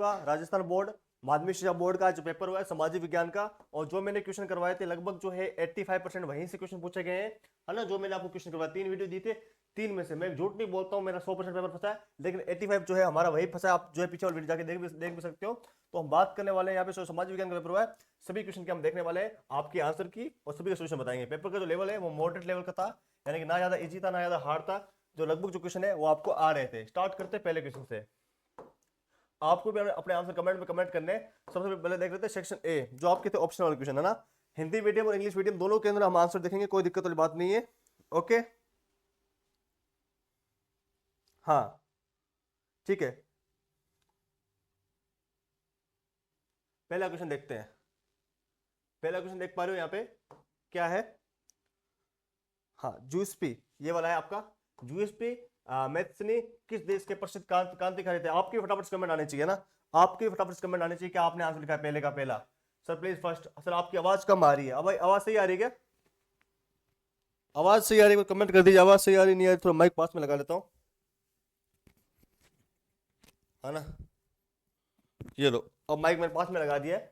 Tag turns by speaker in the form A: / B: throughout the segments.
A: आपका राजस्थान बोर्ड माध्यमिक शिक्षा बोर्ड का जो पेपर हुआ है सामाजिक विज्ञान का, और जो मैंने क्वेश्चन करवाए थे लगभग जो है 85% वहीं से क्वेश्चन पूछे गए हैं, है ना। जो मैंने आपको क्वेश्चन करवाया 3 वीडियो दी थे, 3 में से मैं झूठ नहीं बोलता हूँ, मेरा 100% पेपर फंसा है, लेकिन 85 जो है हमारा वही फंसा है। आप जो है पीछे वाली वीडियो जाके देख भी सकते हो। तो हम बात करने वाले हैं यहाँ पे सामाजिक विज्ञान का पेपर हुआ है, सभी क्वेश्चन के हम देखने वाले हैं आपके आंसर की, और सभी का सोल्यूशन बताएंगे। पेपर का जो लेवल है वो मॉडरेट लेवल का था, यानी कि ना ज्यादा इजी था ना ज्यादा हार्ड था, जो लगभग जो क्वेश्चन है वो आपको आ रहे थे। स्टार्ट करते हैं पहले क्वेश्चन से। आपको भी अपने आंसर कमेंट में कमेंट करने। सबसे पहले देख लेते हैं सेक्शन ए, जो आपके थे ऑप्शनल वाले क्वेश्चन, है ना। हिंदी मीडियम और इंग्लिश मीडियम दोनों के अंदर हम आंसर देखेंगे, कोई दिक्कत वाली बात नहीं है। ओके, हाँ ठीक है। पहला क्वेश्चन देखते हैं। पहला क्वेश्चन देख पा रहे हो यहाँ पे क्या है? हाँ, जूसपी ये वाला है आपका। जूसपी मैथ्सनी किस देश के प्रसिद्ध क्रांतिकारी थे? आपके फटाफट कमेंट आने चाहिए ना, आपके फटाफट कमेंट आने चाहिए कि आपने आंसर लिखा है पहले का पहला। Sir please first. सर आपकी आवाज कम आ रही है। अब आवाज सही आ रही है क्या? आवाज सही आ रही है? कमेंट कर दीजिए आवाज सही आ रही नहीं आ रही। थोड़ा माइक पास में लगा लेता हूँ, है ना। ये लो, अब माइक मेरे पास में लगा दिया है।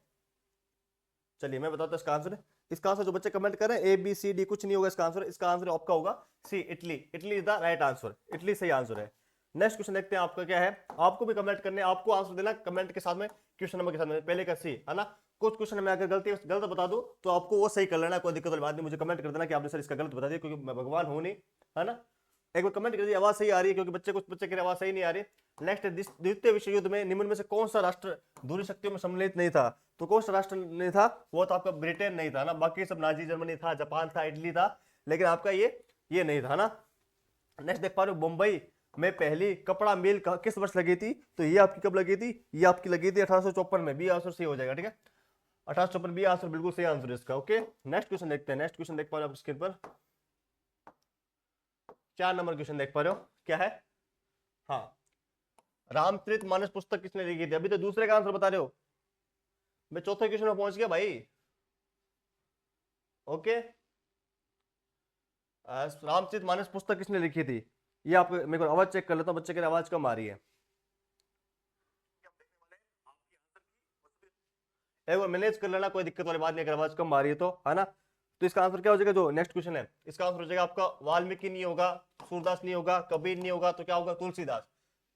A: चलिए मैं बताता हूँ इसका आंसर। इसका आंसर जो बच्चे कमेंट कर रहे हैं ए बी सी डी कुछ नहीं होगा इसका आंसर। इसका आंसर आपका होगा C, Italy. Italy is the right answer, Italy सही आंसर है। नेक्स्ट क्वेश्चन देखते हैं आपका क्या है। आपको भी कमेंट करने, आपको आंसर देना कमेंट के साथ में, क्वेश्चन नंबर के साथ में, पहले का सी, है ना। कुछ क्वेश्चन में अगर गलत बता दूं तो आपको वो सही कर लेना, कोई दिक्कत वाली बात नहीं। मुझे कमेंट कर देना कि आपने सर इसका गलत बता दिया, क्योंकि मैं भगवान हूं नहीं, है ना। एक बार कमेंट कर दीजिए आवाज सही आ रही है, क्योंकि कुछ बच्चे कह रहे आवाज सही नहीं आ रही। नेक्स्ट, द्वितीय विश्व युद्ध में निम्न में से कौन सा राष्ट्र दूरी शक्तियों में सम्मिलित नहीं था? तो कौन सा राष्ट्र नहीं था? वो तो आपका ब्रिटेन नहीं था ना, बाकी सब नाजी जर्मनी था, जापान था, इटली था, लेकिन आपका ये नहीं था ना। नेक्स्ट देख पा रहे हो, मुंबई में पहली कपड़ा मिल किस वर्ष लगी थी? तो ये आपकी कब लगी थी? ये आपकी लगी थी 1854 में। बी आंसर सही हो जाएगा, ठीक है। 1854 बी आंसर बिल्कुल सही आंसर है इसका। ओके, नेक्स्ट क्वेश्चन देखते हैं। नेक्स्ट क्वेश्चन देख पा रहे हो आप स्क्रीन पर, 4 नंबर क्वेश्चन देख पा रहे हो क्या है? हाँ, रामचरितमानस पुस्तक किसने लिखी थी? अभी तो दूसरे का आंसर बता रहे हो, मैं चौथे क्वेश्चन में पहुंच गया भाई। ओके, रामचरितमानस पुस्तक किसने लिखी थी? ये आप मेरे को आवाज चेक कर लेता हूं, बच्चे की आवाज कम आ रही है। एक बार मैनेज कर लेना, कोई दिक्कत वाली बात नहीं अगर आवाज कम आ रही है तो, है ना। तो इसका आंसर क्या हो जाएगा? जो नेक्स्ट क्वेश्चन है इसका आंसर हो जाएगा आपका वाल्मीकि नहीं होगा, सूरदास नहीं होगा, कबीर नहीं होगा, तो क्या होगा? तुलसीदास।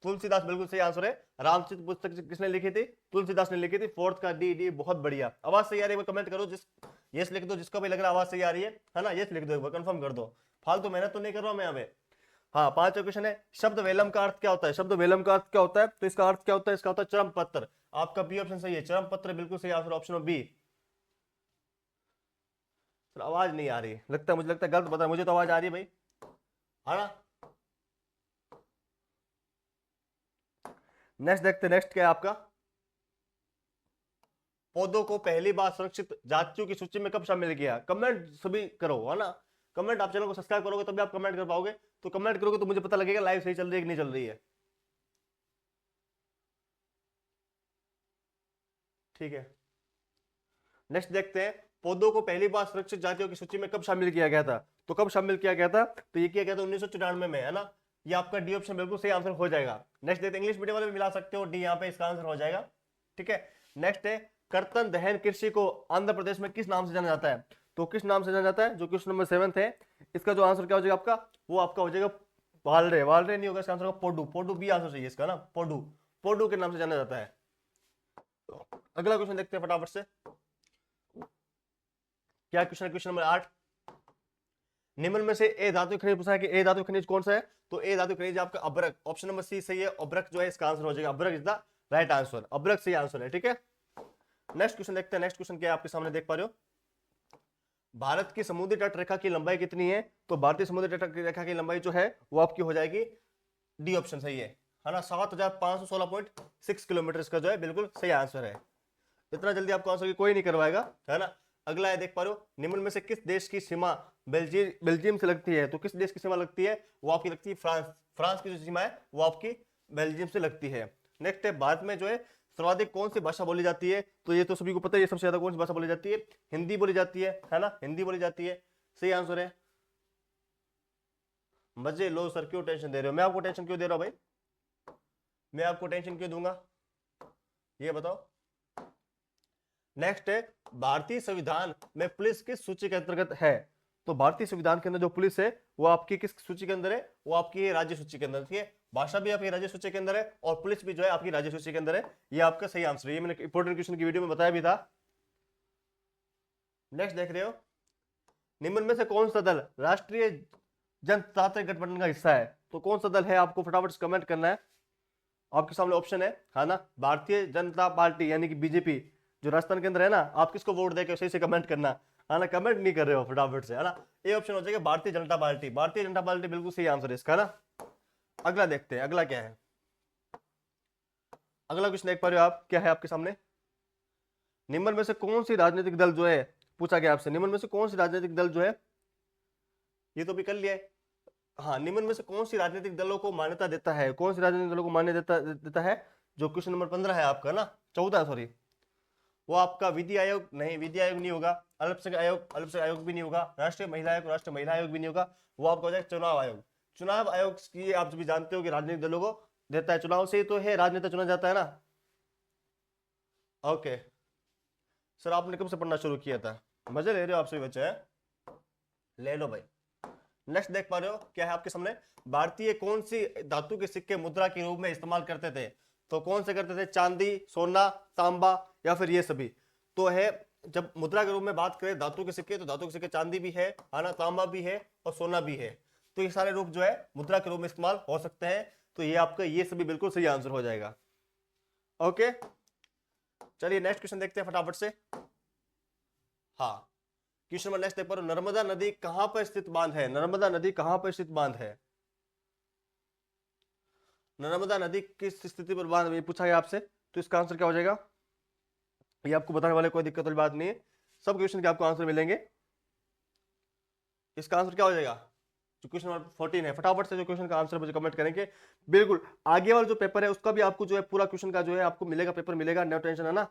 A: तुलसीदास बिल्कुल सही आंसर है। रामचरित पुस्तक किसने लिखी थी? तुलसीदास ने लिखी थी। फोर्थ का डी, बहुत बढ़िया। आवाज सही आ रही है कमेंट करो, जिस यस लिख दो, जिसको भी लग रहा है आवाज सही आ रही है ना, यस लिख दो, एक बार कंफर्म कर दो। फालतू मेहनत तो नहीं कर रहा हूं मैं यहाँ पे। हाँ, 5वां क्वेश्चन है, शब्द वेलम का अर्थ क्या होता है? शब्द वेलम का अर्थ क्या होता है? तो इसका अर्थ क्या होता है? इसका होता है चरम पत्र। आपका बी ऑप्शन सही है, चरम पत्र बिल्कुल सही आंसर, ऑप्शन बी। सर आवाज नहीं आ रही लगता है, मुझे लगता है गलत बता, मुझे तो आवाज आ रही है भाई, है ना। नेक्स्ट देखते हैं, नेक्स्ट क्या है आपका? पौधों को पहली बार सुरक्षित जातियों की सूची में कब शामिल किया? कमेंट सभी करो, है ना। कमेंट, आप चैनल को सब्सक्राइब करोगे तभी आप कमेंट कर पाओगे, तो कमेंट करोगे तो मुझे पता लगेगा लाइव सही चल रही है कि नहीं चल रही है, ठीक है। नेक्स्ट देखते हैं, पौधों को पहली बार सुरक्षित जातियों की सूची में कब शामिल किया गया था? तो कब शामिल किया गया था? तो ये किया गया था 1994 में, है ना। ये आपका डी ऑप्शन बिल्कुल सही आंसर हो जाएगा। नेक्स्ट देखते हैं, इंग्लिश मीडियम वाले भी मिला सकते हो, डी यहाँ पे इसका आंसर हो जाएगा, ठीक है। नेक्स्ट है, कर्तन दहन कृषि को आंध्र प्रदेश में किस नाम से जाना जाता है? तो किस नाम से जाना जाता है? जो क्वेश्चन नंबर 7 है, इसका जो आंसर क्या हो जाएगा आपका? वो आपका हो जाएगा वालरे। वालरे नहीं होगा इसका answer, Podu. Podu B answer चाहिए इसका ना, पोडू। पोडू के नाम से जाना जाता है। अगला क्वेश्चन देखते हैं फटाफट से, क्या क्वेश्चन है? क्वेश्चन नंबर 8, निम्न में से ए धातु खनिज पूछा है कि ए धातु खनिज कौन सा है? तो ए धातु खनिज आपका अब्रक, ऑप्शन नंबर सी सही है। अब्रक जो है इसका आंसर हो जाएगा, अब्रक इज द राइट आंसर, अब्रक सही आंसर है, ठीक है। नेक्स्ट क्वेश्चन देखते हैं। नेक्स्ट क्वेश्चन क्या है आपके सामने देख पा रहे हो, भारत की समुद्री तट रेखा की लंबाई कितनी है? तो भारतीय समुद्री तट रेखा की लंबाई जो है वो आपकी हो जाएगी, डी ऑप्शन सही है ना, 7516.6 किलोमीटर इसका जो है बिल्कुल सही आंसर है। इतना जल्दी आपको आंसर कोई नहीं करवाएगा, है ना। अगला है, देख पा रहे हो, निम्न में से किस देश की सीमा बेल्जियम से लगती है? तो किस देश की सीमा लगती है? वो आपकी लगती है फ्रांस। फ्रांस की जो सीमा है वो आपकी बेल्जियम से लगती है। नेक्स्ट है, भारत में जो है सर्वाधिक कौन सी भाषा बोली जाती है? तो ये तो सभी को पता है, ये सबसे ज्यादा कौन सी भाषा बोली जाती है? हिंदी बोली जाती है ना, हिंदी बोली जाती है, सही आंसर है। मजे लो सर, क्यों टेंशन दे रहे हो? मैं आपको टेंशन क्यों दे रहा हूं भाई? मैं आपको टेंशन क्यों दूंगा? ये बताओ। नेक्स्ट है भारतीय संविधान में पुलिस किस सूची के अंतर्गत है? तो भारतीय संविधान के अंदर जो पुलिस है वो आपकी किस सूची के अंदर है? वो आपकी राज्य सूची के अंदर। ठीक है, भाषा भी आपकी राज्य सूची के अंदर है और पुलिस भी जो है आपकी राज्य सूची के अंदर है। ये आपका सही आंसर है, ये मैंने इंपॉर्टेंट क्वेश्चन की वीडियो में बताया भी था। नेक्स्ट देख रहे हो, निम्न में से कौन सा दल राष्ट्रीय जनतांत्रिक गठबंधन का हिस्सा है? तो कौन सा दल है, आपको फटाफट से कमेंट करना है। आपके सामने ऑप्शन है ना, भारतीय जनता पार्टी यानी कि बीजेपी जो राजस्थान के अंदर है ना, आप किसको वोट देके सही से कमेंट करना है ना, कमेंट नहीं कर रहे हो फटाफट से, है ना। ये ऑप्शन हो जाएगा भारतीय जनता पार्टी। भारतीय जनता पार्टी बिल्कुल सही आंसर है इसका ना। अगला देखते हैं, अगला क्या है। अगला क्वेश्चन देख पा रहे हो आप, क्या है आपके सामने, निम्न में से कौन सी राजनीतिक दल जो है, पूछा गया आपसे, निम्न में से कौन सी राजनीतिक दल जो है, ये तो भी कर लिया है। हाँ, निम्न में से कौन सी राजनीतिक दलों को मान्यता देता है, कौन सी राजनीतिक दलों को मान्यता देता है? जो क्वेश्चन नंबर 15 है आपका ना, 14 सॉरी, वो आपका विधि आयोग नहीं, विधि आयोग नहीं होगा, अल्पसंख्यक आयोग भी नहीं होगा, राष्ट्रीय महिला आयोग भी नहीं होगा, वो आपका हो जाएगा चुनाव आयोग। चुनाव आयोग की आप भी जानते हो कि राजनीतिक दलों को देता है, चुनाव से ही तो है राजनेता चुना जाता है ना। ओके सर, आपने कब से पढ़ना शुरू किया था? मजे ले रहे हो आप सभी बच्चे हैं, ले लो भाई। नेक्स्ट देख पा रहे हो, क्या है आपके सामने, भारतीय कौन सी धातु के सिक्के मुद्रा के रूप में इस्तेमाल करते थे? तो कौन से करते थे? चांदी, सोना, तांबा या फिर ये सभी? तो है, जब मुद्रा के रूप में बात करें धातु के सिक्के, तो धातु के सिक्के चांदी भी है ना, तांबा भी है और सोना भी है। तो ये सारे रूप जो है मुद्रा के रूप में इस्तेमाल हो सकते हैं। तो ये आपका ये सभी बिल्कुल सही आंसर हो जाएगा। ओके, चलिए नेक्स्ट क्वेश्चन देखते हैं फटाफट से। हाँ, क्वेश्चन नंबर नेक्स्ट देख पर, नर्मदा नदी कहां पर स्थित बांध है? नर्मदा नदी कहां पर स्थित बांध है? नर्मदा नदी किस स्थिति पर बांध है पूछा गया आपसे, तो इसका आंसर क्या हो जाएगा? ये आपको बताने वाले कोई दिक्कत वाली बात नहीं है, सब क्वेश्चन के आपको आंसर मिलेंगे। इसका आंसर क्या हो जाएगा? जो क्वेश्चन नंबर 14 है, फटाफट से जो क्वेश्चन का आंसर मुझे कमेंट करेंगे। बिल्कुल, आगे वाला जो पेपर है उसका भी आपको जो है पूरा क्वेश्चन का जो है आपको मिलेगा, पेपर मिलेगा, नो टेंशन, है ना।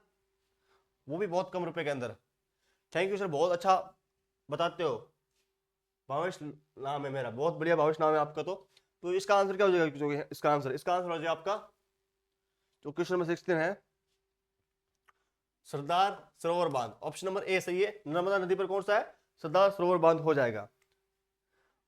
A: वो भी बहुत कम रुपए के अंदर। थैंक यू सर, बहुत अच्छा बताते हो। भावेश नाम है मेरा, बहुत बढ़िया भावेश नाम है आपका। तो इसका आंसर क्या हो जाएगा? जो इसका आंसर हो जाएगा आपका जो क्वेश्चन नंबर 16 है, सरदार सरोवर बांध। ऑप्शन नंबर ए सही है, नर्मदा नदी पर कौन सा है? सरदार सरोवर बांध हो जाएगा।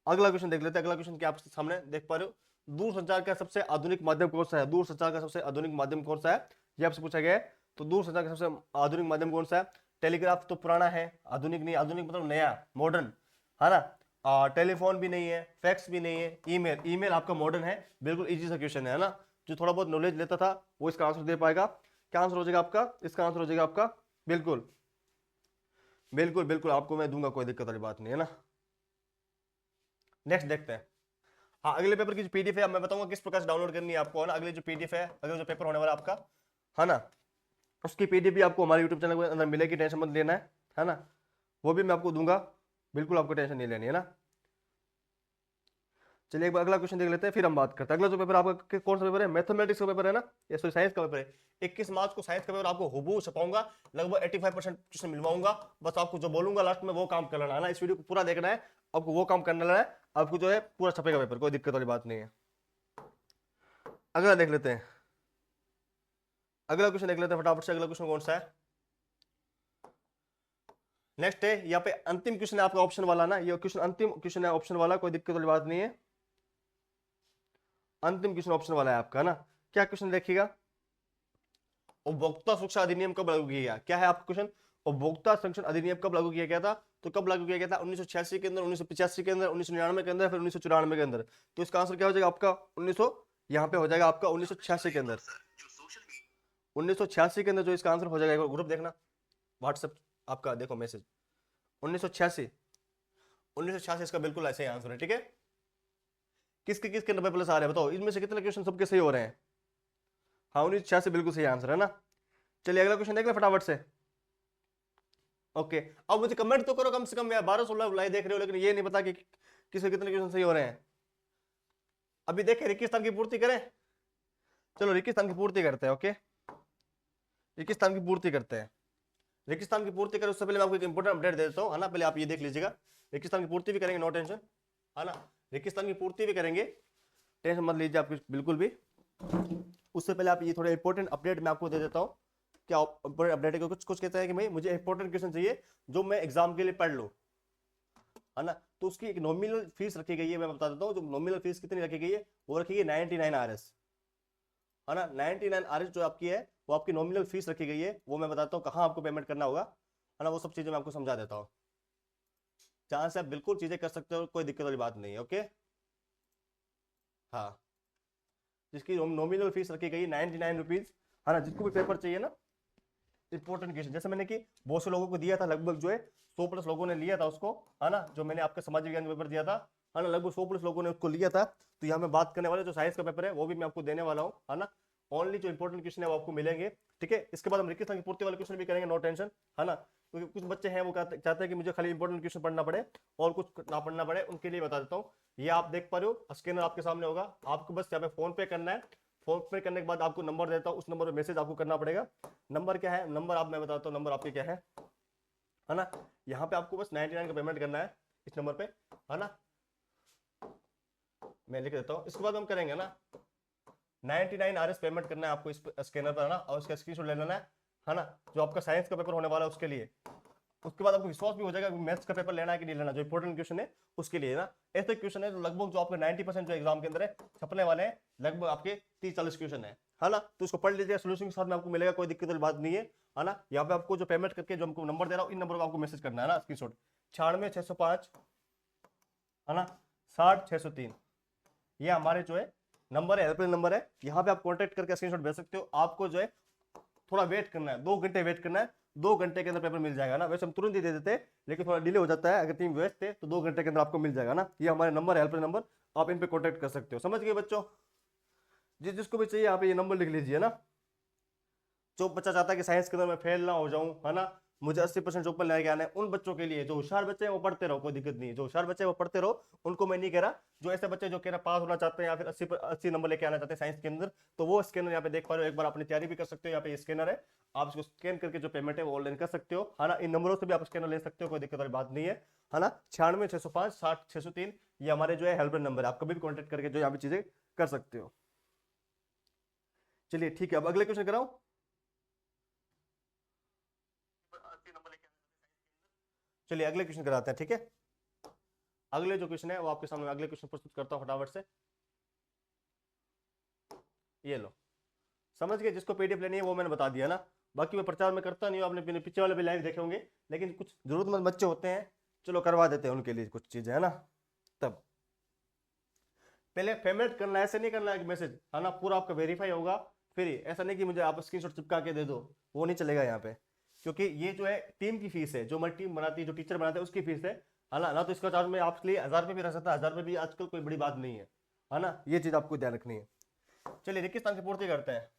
A: अगला क्वेश्चन देख लेते हैं। अगला क्वेश्चन क्या आप सामने देख पा रहे हो, दूरसंचार का सबसे आधुनिक माध्यम कौन सा है? दूरसंचार का सबसे आधुनिक माध्यम कौन सा है, ये आपसे पूछा गया है। तो दूरसंचार का सबसे आधुनिक माध्यम कौन सा है? टेलीग्राफ तो पुराना है, आधुनिक नहीं, आधुनिक मतलब नया, मॉडर्न, है ना। टेलीफोन भी नहीं है, फैक्स भी नहीं है, ईमेल, ईमेल आपका मॉडर्न है। बिल्कुल इजी सा क्वेश्चन है ना, जो थोड़ा बहुत नॉलेज लेता था वो इसका आंसर दे पाएगा। क्या आंसर हो जाएगा आपका? इसका आंसर हो जाएगा आपका, बिल्कुल बिल्कुल बिल्कुल आपको मैं दूंगा, कोई दिक्कत वाली बात नहीं है ना। नेक्स्ट देखते हैं। हाँ, अगले पेपर की जो पीडीएफ है मैं बताऊंगा किस प्रकार से डाउनलोड करनी है आपको, है ना। अगले जो पीडीएफ है, अगले जो पेपर होने वाला आपका, है ना, उसकी पीडीएफ भी आपको हमारे यूट्यूब चैनल के अंदर मिलेगी, टेंशन मत लेना है ना। वो भी मैं आपको दूंगा, बिल्कुल आपको टेंशन नहीं लेनी है ना। चलिए एक बार अगला क्वेश्चन देख लेते हैं, फिर हम बात करते हैं। अगला जो पेपर आपका कौन सा पेपर है? मैथमेटिक्स का पेपर है ना, या सॉरी साइंस का पेपर है। 21 मार्च को साइंस का पेपर आपको हुबहू छपाऊंगा, लगभग 85% क्वेश्चन मिलवाऊंगा। बस आपको जो बोलूंगा लास्ट में वो काम कर लेना है ना, इस वीडियो को पूरा देखना है, आपको वो काम करना है, आपको जो है पूरा छपेगा पेपर, कोई दिक्कत वाली बात नहीं है। अगला देख लेते हैं, अगला क्वेश्चन देख लेते हैं फटाफट से। अगला क्वेश्चन कौन सा है? नेक्स्ट है, यहाँ पे अंतिम क्वेश्चन है आपका ऑप्शन वाला ना, ये क्वेश्चन अंतिम क्वेश्चन है ऑप्शन वाला, कोई दिक्कत वाली बात नहीं है। अंतिम क्वेश्चन ऑप्शन वाला है आपका ना। क्या क्वेश्चन देखिएगा, उपभोक्ता सुरक्षा अधिनियम कब लागू किया गया? क्या है आपका क्वेश्चन? उपभोक्ता संरक्षण अधिनियम कब लागू किया गया था? तो कब लागू किया गया था? 1986 के अंदर, 1985 के अंदर, 1999 के अंदर, फिर 1994 के अंदर। तो इसका आंसर क्या हो जाएगा आपका? 1900, यहाँ पे हो जाएगा आपका 1986 के अंदर। 1986 के अंदर जो इसका आंसर हो जाएगा, ग्रुप देखना व्हाट्सएप आपका, देखो मैसेज 1986, 1986 इसका बिल्कुल ऐसे ही आंसर है। ठीक है, किसके किसके 90 प्लस आ रहे हैं बताओ, इनमें से कितने क्वेश्चन सबके सही हो रहे हैं? हाँ, 1986 बिल्कुल सही आंसर है ना। चलिए अगला क्वेश्चन देख ले फटाफट से। ओके, अब मुझे कमेंट तो करो कम से कम यार, 12-16 लाइव देख रहे हो लेकिन ये नहीं पता कि किसके कितने क्वेश्चन सही हो रहे हैं। अभी देखें, रेगिस्तान की पूर्ति करें, चलो रेगिस्तान की पूर्ति करते हैं। ओके, रेगिस्तान की पूर्ति करते हैं। रेगिस्तान की पूर्ति करें उससे पहले मैं आपको एक इंपॉर्टेंट अपडेट दे देता हूँ, है ना। पहले आप ये देख लीजिएगा, रेगिस्तान की पूर्ति भी करेंगे, नो टेंशन, है ना। रेगिस्तान की पूर्ति भी करेंगे, टेंशन मत लीजिए आप बिल्कुल भी। उससे पहले आप ये थोड़े इंपॉर्टेंट अपडेट मैं आपको दे देता हूँ, क्या अपडेट है, कुछ कुछ कहता है कि भाई मुझे इंपॉर्टेंट क्वेश्चन चाहिए जो मैं एग्जाम के लिए पढ़ लूँ, है ना। तो उसकी एक नॉमिनल फीस रखी गई है, मैं बता देता हूँ। जो नॉमिनल फीस कितनी रखी गई है, वो रखी गई 99 RS, है ना। 99 RS जो आपकी है वो आपकी नॉमिनल फीस रखी गई है। वो मैं बताता हूँ कहाँ आपको पेमेंट करना होगा, है ना। वो सब चीजें मैं आपको समझा देता हूँ, जहां से आप बिल्कुल चीजें कर सकते हो, कोई दिक्कत वाली बात नहीं है। ओके, हाँ, जिसकी नॉमिनल फीस रखी गई 99 रुपीज, है ना। जिसको भी पेपर चाहिए ना, इंपॉर्टेंट क्वेश्चन, जैसे मैंने कि बहुत से लोगों को दिया था, लगभग जो है 100+ लोगों ने लिया था उसको, है ना। जो मैंने आपका समाज विज्ञान का पेपर दिया था, है ना, लगभग 100+ लोगों ने उसको लिया था। तो यहाँ मैं बात करने वाला जो साइंस का पेपर है वो भी मैं आपको देने वाला हूँ, है ना। ओनली जो इंपॉर्टेंट क्वेश्चन है वो आपको मिलेंगे, ठीक है। इसके बाद हम रेगिस्तान की पूर्ति वाले क्वेश्चन भी करेंगे, नो टेंशन, है ना। क्योंकि कुछ बच्चे हैं वो चाहते हैं कि मुझे खाली इंपॉर्टेंट क्वेश्चन पढ़ना पड़े और कुछ ना पढ़ना पड़े, उनके लिए बता देता हूँ। ये आप देख पा रहे हो, स्कैनर आपके सामने होगा, आपको बस यहाँ पे फोन पे करना है। फोन पे करने के बाद आपको नंबर देता हूँ, उस नंबर पर मैसेज आपको करना पड़ेगा। नंबर क्या है, नंबर आप, मैं बताता हूँ नंबर आपके क्या है ना। यहाँ पे आपको बस 99 का पेमेंट करना है इस नंबर पे, है ना। मैं लिख देता हूँ, इसके बाद हम करेंगे ना 99 RS पेमेंट करना है आपको इस स्कैनर पर, है ना। और उसका स्क्रीनशॉट ले लेना है ना, जो आपका साइंस का पेपर होने वाला है उसके लिए। उसके बाद आपको विश्वास भी हो जाएगा मैथ्स का पेपर लेना है कि नहीं लेना, जो इंपॉर्टेंट क्वेश्चन है उसके लिए ना। ऐसे क्वेश्चन है तो लगभग जो आपके 90% जो एग्जाम के अंदर है छपने वाले हैं, लगभग आपके 30-40 क्वेश्चन है ना। तो उसको पढ़ लीजिए, सोल्यूशन के साथ में आपको मिलेगा, कोई दिक्कत वाली बात नहीं है ना। यहाँ पे आपको जो पेमेंट करके जो हमको नंबर दे रहा हूँ, इन नंबर को आपको मैसेज करना है ना, स्क्रीनशॉट 96 605, है ना, 60 603, ये हमारे जो है नंबर है, हेल्पलाइन नंबर है। यहाँ पे आप कॉन्टेक्ट करके स्क्रीनशॉट भेज सकते हो। आपको जो है थोड़ा वेट करना है, 2 घंटे वेट करना है, 2 घंटे के अंदर पेपर मिल जाएगा ना। वैसे हम तुरंत ही दे देते हैं, लेकिन थोड़ा डिले हो जाता है। अगर टीम व्यस्त है तो 2 घंटे के अंदर आपको मिल जाएगा ना। ये हमारे नंबर है, हेल्पलाइन नंबर, आप इन पे कॉन्टेक्ट कर सकते हो। समझ गए बच्चों, जिसको भी चाहिए आप ये नंबर लिख लीजिए ना। जो बच्चा चाहता है कि साइंस के अंदर मैं फेल ना हो जाऊं, है ना, मुझे 80% ऊपर लेके आना है, उन बच्चों के लिए। जो होशियार बच्चे हैं वो पढ़ते रहो, कोई दिक्कत नहीं है। जो होशियार बच्चे हैं वो पढ़ते रहो, उनको मैं नहीं कह रहा। जो ऐसे बच्चे जो कह रहा पास होना चाहते हैं या फिर 80 नंबर लेके आना चाहते हैं साइंस के अंदर, तो वो स्कैनर यहाँ पे देख पा रहे हो, एक बार अपनी तैयारी भी कर सकते हो। यहाँ पे स्कैनर है, आप इसको स्कैन करके जो पेमेंट है वो ऑनलाइन कर सकते हो, है ना। इन नंबरों से भी आप स्कैनर ले सकते हो, कोई दिक्कत वाली बात नहीं है ना। 96 605 60 603, ये हमारे जो है हेल्पलाइन नंबर है। आप कभी भी कॉन्टेक्ट करके जो यहाँ पे चीजें कर सकते हो। चलिए ठीक है, अब अगले क्वेश्चन कराओ। चलिए अगले क्वेश्चन कराते हैं, ठीक है। अगले जो क्वेश्चन है वो आपके सामने अगले क्वेश्चन प्रस्तुत करता हूं फटाफट से। ये लो, समझ गए। जिसको पीडीएफ लेनी है वो मैंने बता दिया ना। बाकी मैं प्रचार में करता नहीं हूं, आपने पीछे वाले भी लाइव देखे होंगे, लेकिन कुछ जरूरतमंद बच्चे होते हैं, चलो करवा देते हैं उनके लिए कुछ चीजें, है ना। तब पहले पेमेंट करना है, ऐसे नहीं करना है मैसेज, है ना, पूरा आपका वेरीफाई होगा। फिर ऐसा नहीं कि मुझे आप स्क्रीनशॉट चिपका के दे दो, वो नहीं चलेगा यहाँ पे। क्योंकि ये जो है टीम की फीस है, जो हमारी टीम बनाती है, जो टीचर बनाते हैं उसकी फीस है ना। तो इसका चार्ज में आपके लिए 1000 रुपये भी रह सकता है, 1000 रुपये भी आजकल कोई बड़ी बात नहीं है ना। ये चीज आपको ध्यान रखनी है। चलिए रेगिस्तान की पूर्ति करते हैं।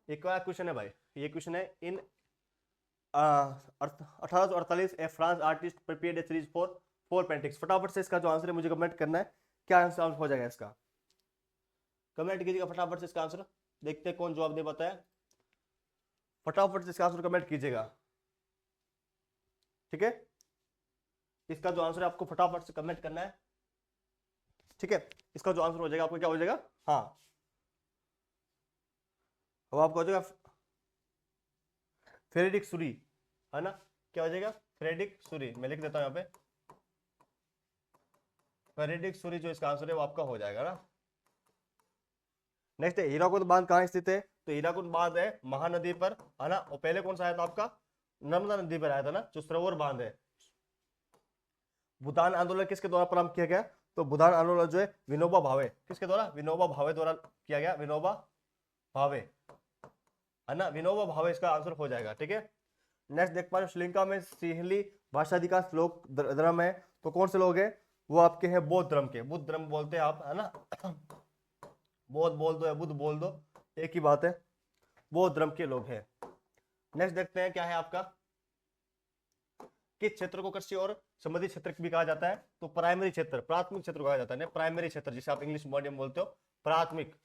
A: एक और क्वेश्चन है भाई, ये क्वेश्चन है इन 1848 ए France artist prepared A series for 4 paintings. फटाफट से इसका जो आंसर है मुझे कमेंट करना है, क्या आंसर हो जाएगा इसका। कमेंट कीजिएगा फटाफट से इसका आंसर, देखते हैं कौन जवाब दे पाता है। फटाफट से इसका आंसर कमेंट कीजिएगा, ठीक है। इसका जो आंसर है आपको फटाफट से कमेंट करना है, ठीक है। इसका जो आंसर हो जाएगा आपको क्या हो जाएगा, हाँ, अब आपको हो जाएगा फ्रेडरिक सूरी, है ना। क्या हो जाएगा, फ्रेडरिक सूरी। मैं लिख देता हूं यहाँ पे, फ्रेडरिक सूरी जो इसका आंसर है वो आपका हो जाएगा ना। नेक्स्ट है हीराकुद बांध कहाँ स्थित है, तो हीराकुद बांध है महानदी पर, है ना। और पहले कौन सा आया था आपका, नर्मदा नदी पर आया था ना, जो सरोवर बांध है। भूदान आंदोलन किसके द्वारा प्रारंभ किया गया, तो भूदान आंदोलन जो है विनोबा भावे, किसके द्वारा, विनोबा भावे द्वारा किया गया, विनोबा भावे, है ना। विनोबा भावे इसका आंसर हो जाएगा, ठीक है। नेक्स्ट देख पा रहे हो श्रीलंका में सिंहली भाषा अधिकांश लोग धर्म है, तो कौन से लोग हैं, वो आपके हैं बौद्ध धर्म के, बुद्ध धर्म बोलते हैं आप, है ना। बौद्ध बोल दो या बुद्ध बोल दो, एक ही बात है, बौद्ध धर्म के लोग हैं। नेक्स्ट देखते हैं क्या है आपका, किस क्षेत्र को कृषि और संबंधित क्षेत्र भी कहा जाता है, तो प्राइमरी क्षेत्र, प्राथमिक क्षेत्र कहा जाता है, प्राइमरी क्षेत्र जिसे आप इंग्लिश मीडियम बोलते हो, प्राथमिक।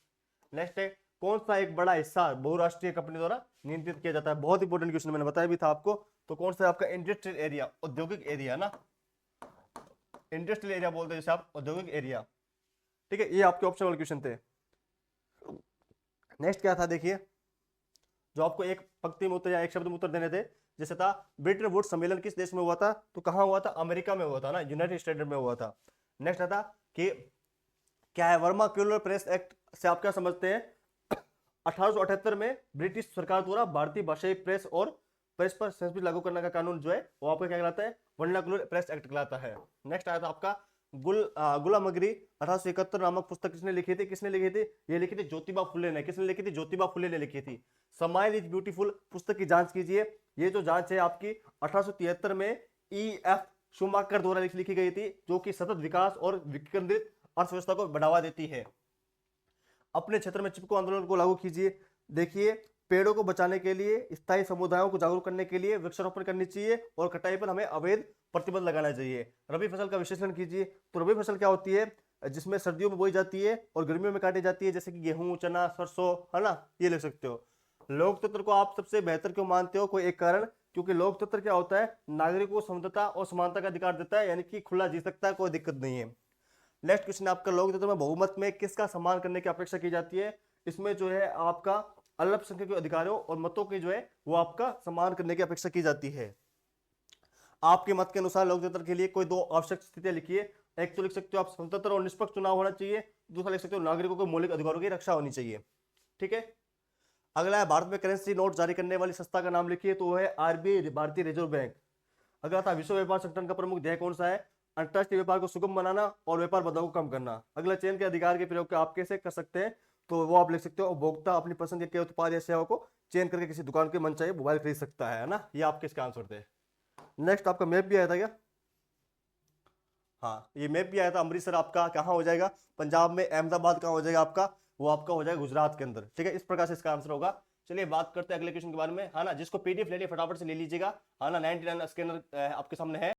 A: नेक्स्ट है कौन सा एक बड़ा हिस्सा बहुराष्ट्रीय कंपनी द्वारा नियंत्रित किया जाता है, बहुत इंपॉर्टेंट क्वेश्चन, मैंने बताया भी था आपको। तो कौन सा आपका इंडस्ट्रियल एरिया, औद्योगिक एरिया ना, इंडस्ट्रियल एरिया बोलते हैं जैसे आप, औद्योगिक एरिया, ठीक है। ये आपके ऑप्शनल क्वेश्चन थे। नेक्स्ट क्या था देखिए, जो आपको एक पंक्ति में उत्तर या एक शब्द में उत्तर देने थे। जैसे था ब्रिटेन वुड्स सम्मेलन किस देश में हुआ था, तो कहाँ हुआ था, अमेरिका में हुआ था ना, यूनाइटेड स्टेट में हुआ था। नेक्स्ट आता कि क्या है वर्माक्युलर प्रेस एक्ट से आप क्या समझते हैं। 1878 में ब्रिटिश सरकार द्वारा भारतीय भाषाई प्रेस और प्रेस पर सेंसरशिप लागू करने का कानून जो है वो आपका क्या कहलाता है, वर्नाक्युलर प्रेस एक्ट कहलाता है। नेक्स्ट आया था आपका गुलाम अगरी 1871 नामक पुस्तक किसने लिखी थी, किसने लिखी थी, ये लिखी थी ज्योतिबा फुले ने। किसने लिखी थी, ज्योतिबा फुले ने लिखी थी। स्माइल इज ब्यूटीफुल पुस्तक की जांच कीजिए। ये जो जांच है आपकी 1873 में E.F. शूमाकर द्वारा लिखी गई थी, जो कि सतत विकास और विकेंद्रित अर्थव्यवस्था को बढ़ावा देती है। अपने क्षेत्र में चिपको आंदोलन को लागू कीजिए। देखिए पेड़ों को बचाने के लिए, स्थायी समुदायों को जागरूक करने के लिए वृक्षारोपण करनी चाहिए और कटाई पर हमें अवैध प्रतिबंध लगाना चाहिए। रबी फसल का विश्लेषण कीजिए। तो रबी फसल क्या होती है, जिसमें सर्दियों में बोई जाती है और गर्मियों में काटी जाती है, जैसे कि गेहूं, चना, सरसों, है ना, ये लिख सकते हो। लोकतंत्र को आप सबसे बेहतर क्यों मानते हो, कोई एक कारण, क्योंकि लोकतंत्र क्या होता है, नागरिकों को समता और समानता का अधिकार देता है, यानी कि खुला जी सकता है, कोई दिक्कत नहीं है। नेक्स्ट क्वेश्चन आपका लोकतंत्र में बहुमत में किसका सम्मान करने की अपेक्षा की जाती है। इसमें जो है आपका अल्पसंख्यक अधिकारों और मतों के जो है वो आपका सम्मान करने की अपेक्षा की जाती है। आपके मत के अनुसार लोकतंत्र के लिए कोई दो आवश्यक स्थितियां लिखिए। एक तो लिख सकते हो आप स्वतंत्र और निष्पक्ष चुनाव होना चाहिए, दूसरा लिख सकते हो नागरिकों के मौलिक अधिकारों की रक्षा होनी चाहिए। ठीक है, अगला है भारत में करेंसी नोट जारी करने वाली संस्था का नाम लिखिए, तो वो है RBI, भारतीय रिजर्व बैंक। अगला था विश्व व्यापार संगठन का प्रमुख ध्येय कौन सा है, अंतरराष्ट्रीय व्यापार को सुगम बनाना और व्यापार बाधाओं को कम करना। अगला चयन के अधिकार के प्रयोग आप कैसे कर सकते हैं, तो वो आप लिख सकते हो उपभोक्ता अपनी पसंद के उत्पाद या सेवा को चयन करके किसी दुकान के मन चाहे मोबाइल खरीद सकता है ना। ये आपके इसका आंसर थे। नेक्स्ट आपका मैप भी आया था क्या, हाँ ये मैप भी आया था। अमृतसर आपका कहाँ हो जाएगा, पंजाब में। अहमदाबाद कहाँ हो जाएगा आपका, वो आपका हो जाएगा गुजरात के अंदर। ठीक है, इस प्रकार से इसका आंसर होगा। चलिए बात करते हैं अगले क्वेश्चन के बारे में, है ना, जिसको PDF ले लिए फटाफट से ले लीजिएगा, है ना। 99 स्कैनर आपके सामने है।